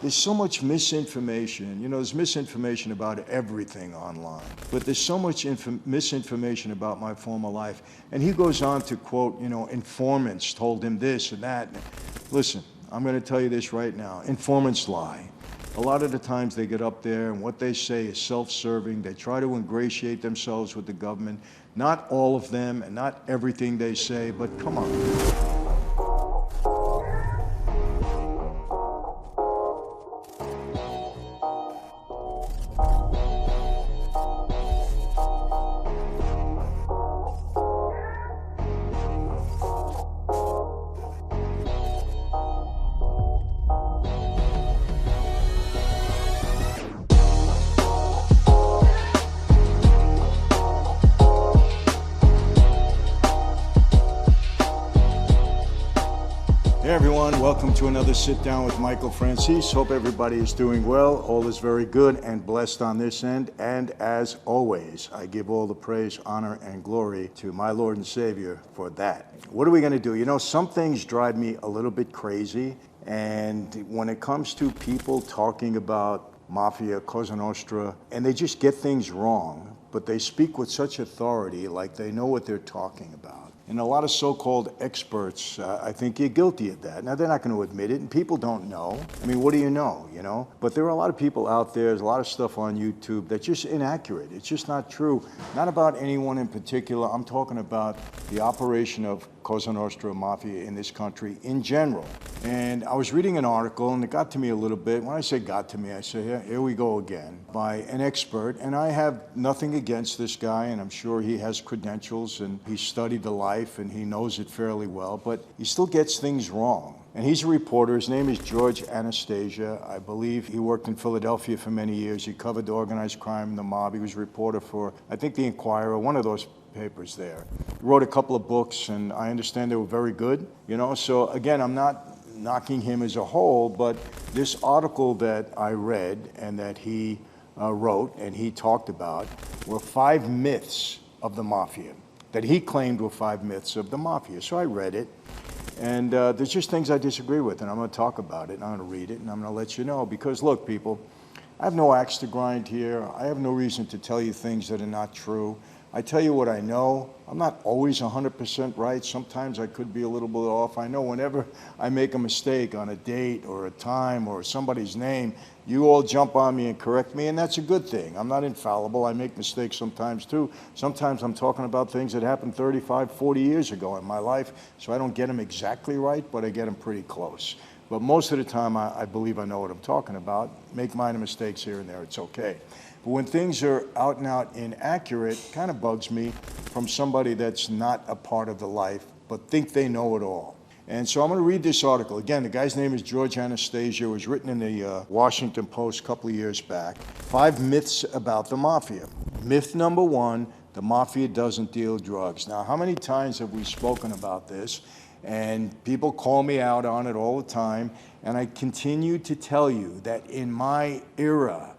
there's so much misinformation. You know, there's misinformation about everything online, but there's so much misinformation about my former life. And he goes on to quote, you know, informants told him this and that. Listen, I'm going to tell you this right now. Informants lie. A lot of the times they get up there and what they say is self-serving. They try to ingratiate themselves with the government. Not all of them and not everything they say, but come on. Hey everyone, welcome to another Sit Down with Michael Franzese. Hope everybody is doing well. All is very good and blessed on this end. And as always, I give all the praise, honor, and glory to my Lord and Savior for that. What are we going to do? You know, some things drive me a little bit crazy. And when it comes to people talking about Mafia, Cosa Nostra, and they just get things wrong, but they speak with such authority like they know what they're talking about. And a lot of so-called experts, I think you're guilty of that. Now, they're not going to admit it, and people don't know. I mean, what do you know, you know? But there are a lot of people out there, there's a lot of stuff on YouTube that's just inaccurate. It's just not true. Not about anyone in particular. I'm talking about the operation of Cosa Nostra Mafia in this country in general. And I was reading an article, and it got to me a little bit. When I say got to me, I say, here we go again, by an expert. And I have nothing against this guy, and I'm sure he has credentials, and he studied the life, and he knows it fairly well, but he still gets things wrong. And he's a reporter. His name is George Anastia. I believe he worked in Philadelphia for many years. He covered the organized crime and the mob. He was a reporter for, I think, the Inquirer, one of those papers there. He wrote a couple of books, and I understand they were very good, you know. So again, I'm not knocking him as a whole, but this article that I read and that he wrote and he talked about were 5 myths of the Mafia, that he claimed were 5 myths of the Mafia. So I read it, and there's just things I disagree with, and I'm going to talk about it, and I'm going to read it, and I'm going to let you know. Because look, people, I have no axe to grind here. I have no reason to tell you things that are not true. I tell you what I know. I'm not always 100% right. Sometimes I could be a little bit off. I know whenever I make a mistake on a date or a time or somebody's name, you all jump on me and correct me, and that's a good thing. I'm not infallible. I make mistakes sometimes too. Sometimes I'm talking about things that happened 35, 40 years ago in my life, so I don't get them exactly right, but I get them pretty close. But most of the time, I believe I know what I'm talking about. Make minor mistakes here and there, it's okay. But when things are out and out inaccurate, it kind of bugs me from somebody that's not a part of the life, but think they know it all. And so I'm going to read this article. Again, the guy's name is George Anastia. It was written in the Washington Post a couple of years back. 5 myths about the Mafia. Myth number 1, the Mafia doesn't deal drugs. Now, how many times have we spoken about this? And people call me out on it all the time. And I continue to tell you that in my era,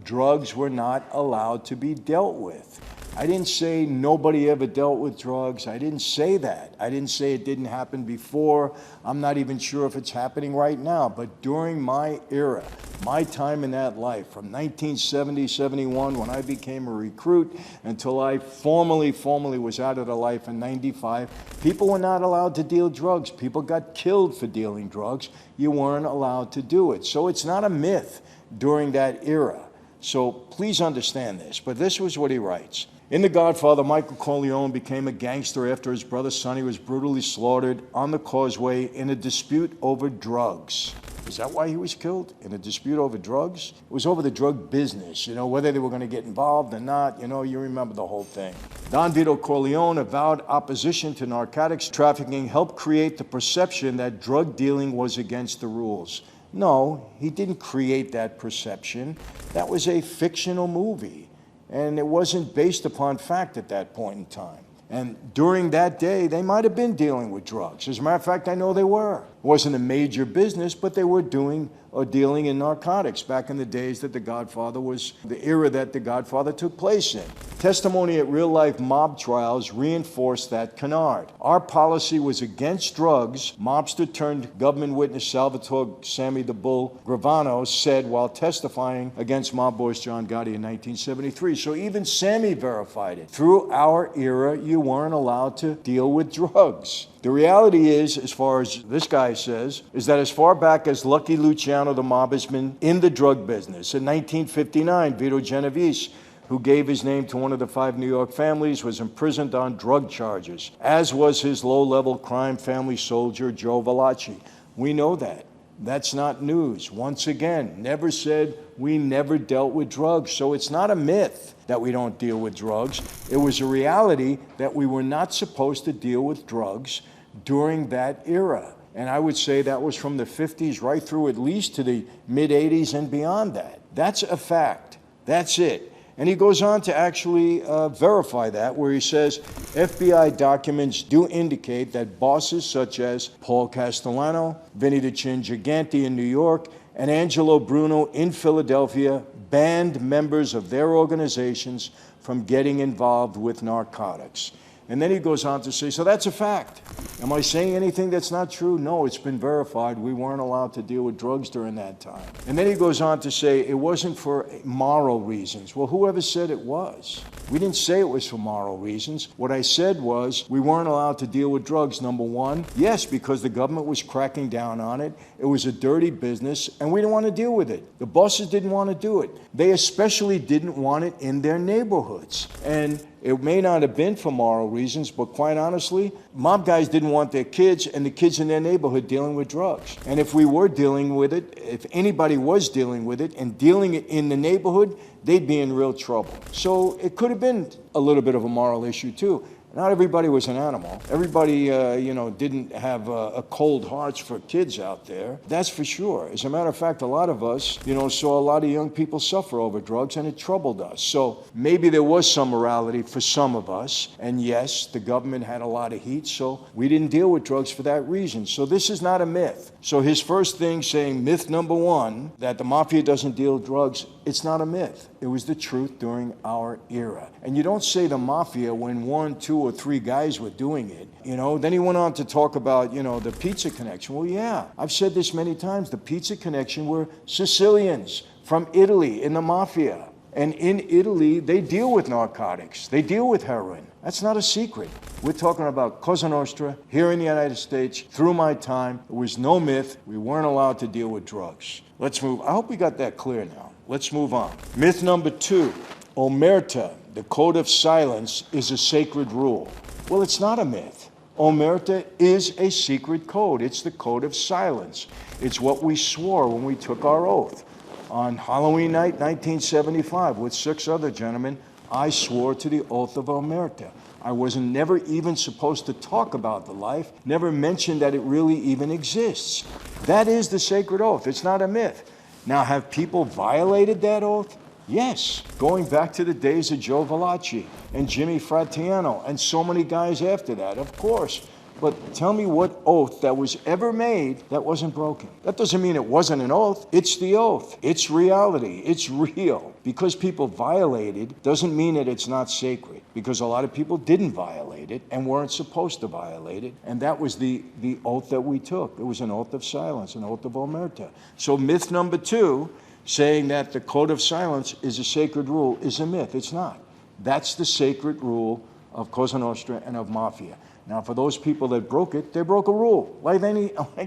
drugs were not allowed to be dealt with. I didn't say nobody ever dealt with drugs. I didn't say that. I didn't say it didn't happen before. I'm not even sure if it's happening right now. But during my era, my time in that life, from 1970, 71, when I became a recruit, until I formally was out of the life in 95, people were not allowed to deal drugs. People got killed for dealing drugs. You weren't allowed to do it. So it's not a myth during that era. So please understand this. But this was what he writes. In The Godfather, Michael Corleone became a gangster after his brother Sonny was brutally slaughtered on the causeway in a dispute over drugs. Is that why he was killed? In a dispute over drugs? It was over the drug business, you know, whether they were going to get involved or not. You know, you remember the whole thing. Don Vito Corleone, avowed opposition to narcotics trafficking, helped create the perception that drug dealing was against the rules. No, he didn't create that perception. That was a fictional movie, and it wasn't based upon fact at that point in time. And during that day, they might have been dealing with drugs. As a matter of fact, I know they were. It wasn't a major business, but they were doing or dealing in narcotics back in the days that The Godfather was, the era that The Godfather took place in. Testimony at real-life mob trials reinforced that canard. Our policy was against drugs, mobster-turned-government witness Salvatore Sammy the Bull Gravano said while testifying against mob boss John Gotti in 1973. So even Sammy verified it. Through our era, you weren't allowed to deal with drugs. The reality is, as far as this guy says, is that as far back as Lucky Luciano, the mob, has been in the drug business. In 1959, Vito Genovese, who gave his name to one of the 5 New York families, was imprisoned on drug charges, as was his low-level crime family soldier, Joe Valachi. We know that. That's not news. Once again, never said we never dealt with drugs. So it's not a myth that we don't deal with drugs. It was a reality that we were not supposed to deal with drugs during that era. And I would say that was from the 50s right through at least to the mid-80s and beyond that. That's a fact. That's it. And he goes on to actually verify that, where he says, FBI documents do indicate that bosses such as Paul Castellano, Vinny the Chin Gigante in New York, and Angelo Bruno in Philadelphia banned members of their organizations from getting involved with narcotics. And then he goes on to say, so that's a fact. Am I saying anything that's not true? No, it's been verified. We weren't allowed to deal with drugs during that time. And then he goes on to say it wasn't for moral reasons. Well, whoever said it was? We didn't say it was for moral reasons. What I said was we weren't allowed to deal with drugs, number one. Yes, because the government was cracking down on it. It was a dirty business, and we didn't want to deal with it. The bosses didn't want to do it. They especially didn't want it in their neighborhoods. And it may not have been for moral reasons, but quite honestly, mob guys didn't want their kids and the kids in their neighborhood dealing with drugs. And if we were dealing with it, if anybody was dealing with it and dealing it in the neighborhood, they'd be in real trouble. So it could have been a little bit of a moral issue too. Not everybody was an animal. Everybody, didn't have a cold hearts for kids out there. That's for sure. As a matter of fact, a lot of us, saw a lot of young people suffer over drugs, and it troubled us. So maybe there was some morality for some of us. And yes, the government had a lot of heat, so we didn't deal with drugs for that reason. So this is not a myth. So his first thing saying, myth number one, that the mafia doesn't deal with drugs, it's not a myth. It was the truth during our era. And you don't say the mafia when 1, 2, or 3 guys were doing it. Then he went on to talk about, the pizza connection. Well, yeah, I've said this many times. The pizza connection were Sicilians from Italy in the mafia. And in Italy, they deal with narcotics. They deal with heroin. That's not a secret. We're talking about Cosa Nostra here in the United States. Through my time, it was no myth. We weren't allowed to deal with drugs. Let's move. I hope we got that clear now. Let's move on. Myth number 2, omerta, the code of silence, is a sacred rule. Well, it's not a myth. Omerta is a secret code. It's the code of silence. It's what we swore when we took our oath. On Halloween night, 1975, with 6 other gentlemen, I swore to the oath of omerta. I wasn't never even supposed to talk about the life, never mentioned that it really even exists. That is the sacred oath. It's not a myth. Now, have people violated that oath? Yes, going back to the days of Joe Valachi and Jimmy Fratiano and so many guys after that, of course. But tell me what oath that was ever made that wasn't broken. That doesn't mean it wasn't an oath. It's the oath. It's reality. It's real. Because people violated doesn't mean that it's not sacred. Because a lot of people didn't violate it and weren't supposed to violate it. And that was the oath that we took. It was an oath of silence, an oath of omerta. So myth number 2, saying that the code of silence is a sacred rule, is a myth. It's not. That's the sacred rule of Cosa Nostra and of Mafia. Now, for those people that broke it, they broke a rule, like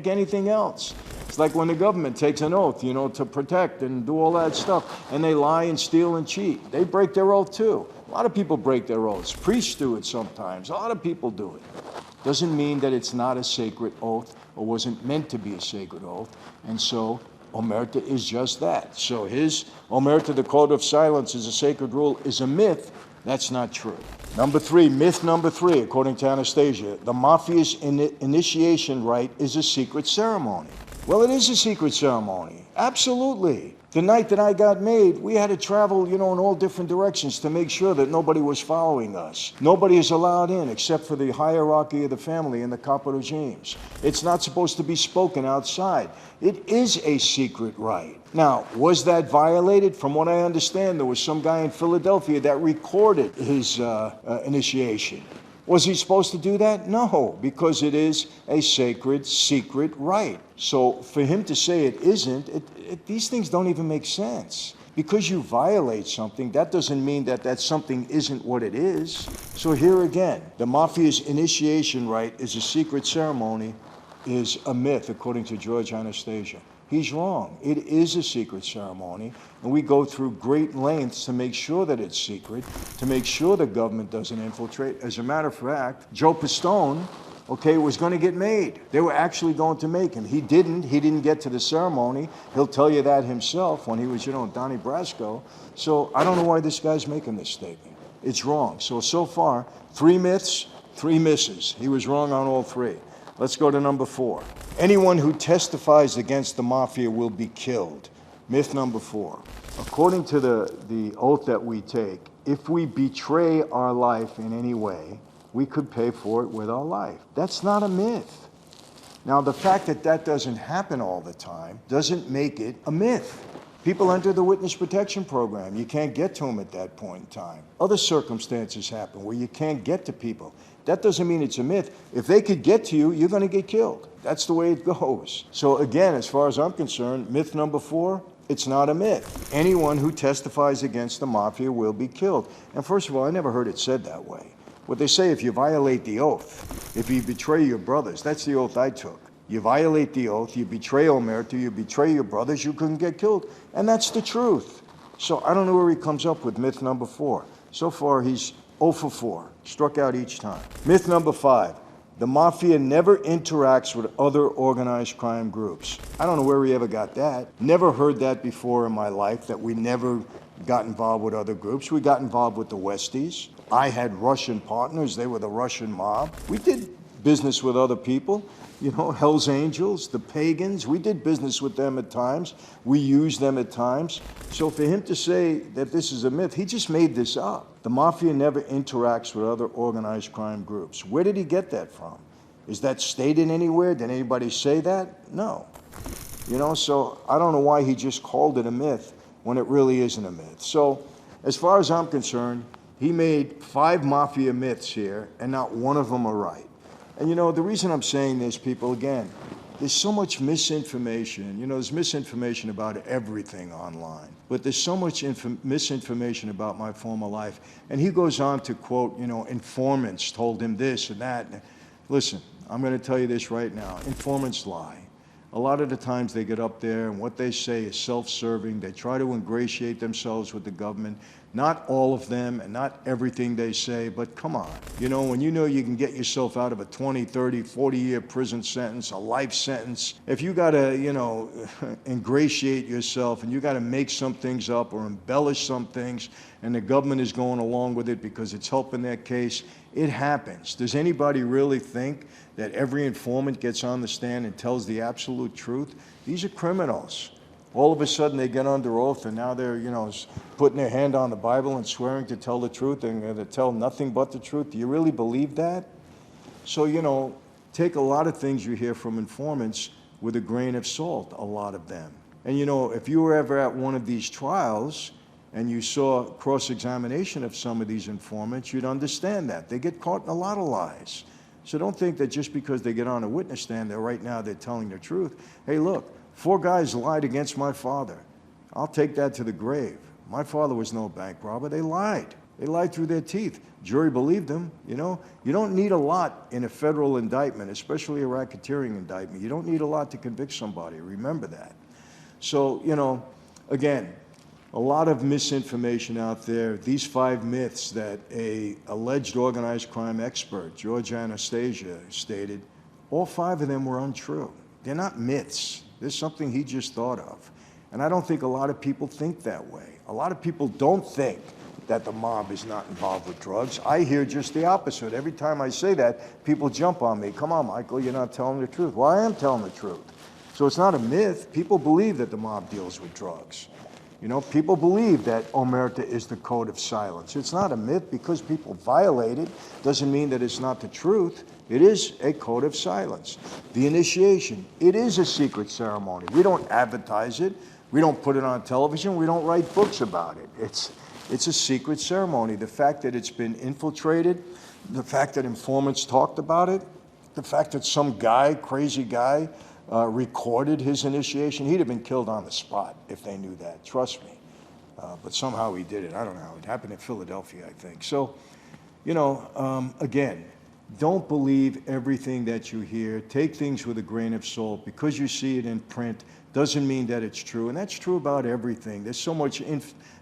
anything else. It's like when the government takes an oath, to protect and do all that stuff, and they lie and steal and cheat. They break their oath too. A lot of people break their oaths. Priests do it sometimes. A lot of people do it. Doesn't mean that it's not a sacred oath or wasn't meant to be a sacred oath. And so omerta is just that. So his omerta, the code of silence, is a sacred rule, is a myth. That's not true. Number 3, myth number 3, according to Anastasia, the mafia's initiation rite is a secret ceremony. Well, it is a secret ceremony. Absolutely. The night that I got made, we had to travel, in all different directions to make sure that nobody was following us. Nobody is allowed in except for the hierarchy of the family and the capo regimes. It's not supposed to be spoken outside. It is a secret rite. Now, was that violated? From what I understand, there was some guy in Philadelphia that recorded his initiation. Was he supposed to do that? No, because it is a sacred, secret rite. So for him to say it isn't, these things don't even make sense. Because you violate something, that doesn't mean that something isn't what it is. So here again, the Mafia's initiation rite is a secret ceremony, is a myth, according to George Anastia. He's wrong. It is a secret ceremony, and we go through great lengths to make sure that it's secret, to make sure the government doesn't infiltrate. As a matter of fact, Joe Pistone, was going to get made. They were actually going to make him. He didn't get to the ceremony. He'll tell you that himself when he was, Donnie Brasco. So I don't know why this guy's making this statement. It's wrong. So far, 3 myths, 3 misses. He was wrong on all 3. Let's go to number 4. Anyone who testifies against the Mafia will be killed. Myth number 4. According to the oath that we take, if we betray our life in any way, we could pay for it with our life. That's not a myth. Now, the fact that doesn't happen all the time doesn't make it a myth. People enter the witness protection program. You can't get to them at that point in time. Other circumstances happen where you can't get to people. That doesn't mean it's a myth. If they could get to you, you're going to get killed. That's the way it goes. So again, as far as I'm concerned, myth number 4, it's not a myth. Anyone who testifies against the Mafia will be killed. And first of all, I never heard it said that way. What they say, if you violate the oath, if you betray your brothers, that's the oath I took. You violate the oath, you betray Omerta, you betray your brothers, you couldn't get killed. And that's the truth. So I don't know where he comes up with myth number 4. So far, he's 0 for 4, struck out each time. Myth number 5, the Mafia never interacts with other organized crime groups. I don't know where he ever got that. Never heard that before in my life, that we never got involved with other groups. We got involved with the Westies. I had Russian partners. They were the Russian mob. We did business with other people, Hell's Angels, the pagans. We did business with them at times. We used them at times. So for him to say that this is a myth, he just made this up. The Mafia never interacts with other organized crime groups. Where did he get that from? Is that stated anywhere? Did anybody say that? No. So I don't know why he just called it a myth when it really isn't a myth. So as far as I'm concerned, he made 5 Mafia myths here, and not one of them are right. And the reason I'm saying this, people, again, there's so much misinformation. There's misinformation about everything online. But there's so much misinformation about my former life. And he goes on to quote, informants told him this and that. Listen, I'm going to tell you this right now. Informants lie. A lot of the times they get up there and what they say is self-serving. They try to ingratiate themselves with the government. Not all of them and not everything they say, but come on. When you can get yourself out of a 20, 30, 40-year prison sentence, a life sentence, if you got to, ingratiate yourself and you got to make some things up or embellish some things and the government is going along with it because it's helping their case, it happens. Does anybody really think that every informant gets on the stand and tells the absolute truth? These are criminals. All of a sudden they get under oath and now they're, putting their hand on the Bible and swearing to tell the truth and to tell nothing but the truth. Do you really believe that? So, take a lot of things you hear from informants with a grain of salt, a lot of them. And if you were ever at one of these trials and you saw cross-examination of some of these informants, you'd understand that. They get caught in a lot of lies. So don't think that just because they get on a witness stand that right now they're telling the truth. Hey, look, 4 guys lied against my father. I'll take that to the grave. My father was no bank robber. They lied. They lied through their teeth. Jury believed them. You don't need a lot in a federal indictment, especially a racketeering indictment. You don't need a lot to convict somebody. Remember that. So, again, a lot of misinformation out there. These 5 myths that a alleged organized crime expert, George Anastia, stated, all 5 of them were untrue. They're not myths. There's something he just thought of. And I don't think a lot of people think that way. A lot of people don't think that the mob is not involved with drugs. I hear just the opposite. Every time I say that, people jump on me. Come on, Michael, you're not telling the truth. Well, I am telling the truth. So it's not a myth. People believe that the mob deals with drugs. You know, people believe that omerta is the code of silence. It's not a myth. Because people violate it doesn't mean that it's not the truth. It is a code of silence. The initiation, it is a secret ceremony. We don't advertise it. We don't put it on television. We don't write books about it. It's a secret ceremony. The fact that it's been infiltrated, the fact that informants talked about it, the fact that some guy, crazy guy, recorded his initiation, he'd have been killed on the spot if they knew that, trust me. But somehow he did it. I don't know. It happened in Philadelphia, I think. So, you know, again, don't believe everything that you hear. Take things with a grain of salt. Because you see it in print doesn't mean that it's true. And that's true about everything. There's so much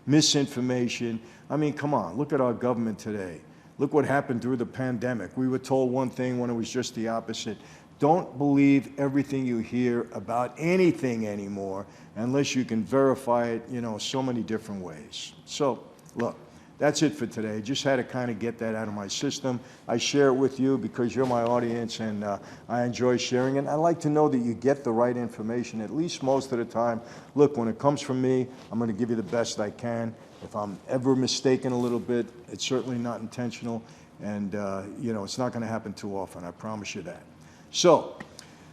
misinformation. I mean, come on, look at our government today. Look what happened through the pandemic. We were told one thing when it was just the opposite. Don't believe everything you hear about anything anymore unless you can verify it, you know, so many different ways. So, look, that's it for today. Just had to kind of get that out of my system. I share it with you because you're my audience, and I enjoy sharing it. I like to know that you get the right information, at least most of the time. Look, when it comes from me, I'm going to give you the best I can. If I'm ever mistaken a little bit, it's certainly not intentional, and you know, it's not going to happen too often. I promise you that. So,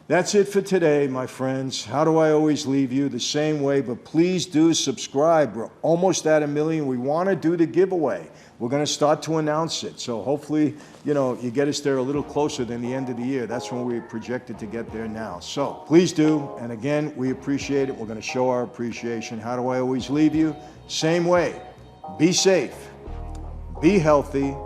that's it for today, my friends. How do I always leave you? The same way, but please do subscribe. We're almost at 1 million. We want to do the giveaway. We're going to start to announce it. So hopefully, you know, you get us there a little closer than the end of the year. That's when we're projected to get there now. So please do. And again, we appreciate it. We're going to show our appreciation. How do I always leave you? Same way. Be safe. Be healthy.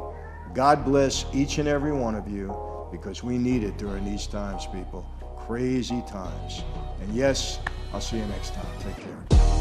God bless each and every one of you, because we need it during these times, people. Crazy times. And yes, I'll see you next time. Take care.